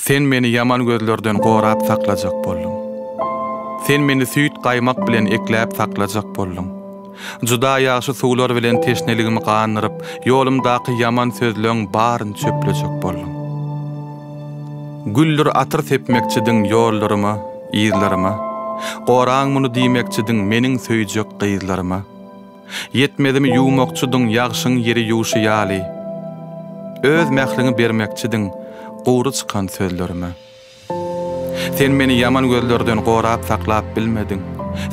Sen meni yaman gözlerden gorap saklajak boldun. Sen meni süýt gaýmak bilen ekläp saklajak boldun. Juda ýaşy suwlar bilen teşneligimi gandyryp, ýolumdaky yaman sözlöň baryn çöplejek boldun. Güller atyr sepmekçidiň ýollaryma, ýylaryma. Goraň muny diýmekçidiň meniň söýjek gyzlaryma. Yetmedimi ýuwmokçudyň ýagşyň ýeri ýuşýaly. Öz mähliňi bermekçidiň gowy çykan sözlerime. Sen meni yaman gözlerden gorap saklap bilmedin.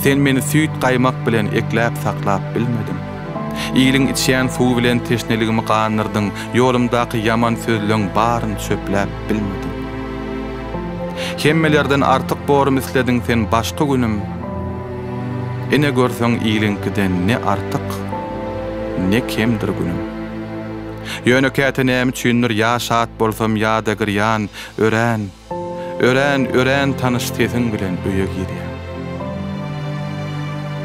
Sen meni süýt gaýmak bilen ekläp saklap bilmedin. Ýylyň içýän suw bilen teşneligimi gandyrdың, ýolumdaky yaman sözlöň baryn çöpläp bilmedin. Hemmelerden artyk borum isledin sen başga günüm. Ene görsöň ýylyňkiden ne artyk, ne kemdir günüm. Ýönekäte näme üçindir ýaşat bolsam ýa-da girýän, ören tanış sesiň bilen öýe girýän.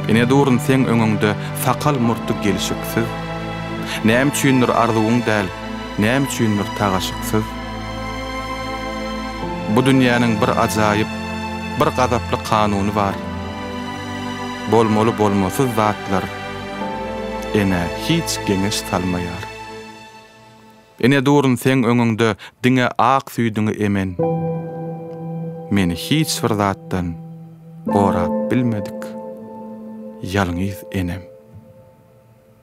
Ene durun sen öňüňde sakal murty gelişiksiz. Näme üçindir arzuwuň däl, näme üçindir tagaşyksiz. Bu dünýäniň bir ajaýyp, bir gazaply kanuny bar. Bolmaly bolmasy zatlar ene hiç geňeş salmaýar. Ene durun sen öňüňde diňe ak süýdüňi emen. Meni hiç bir zatdan gorap bilmedik. Ýalňyz enem.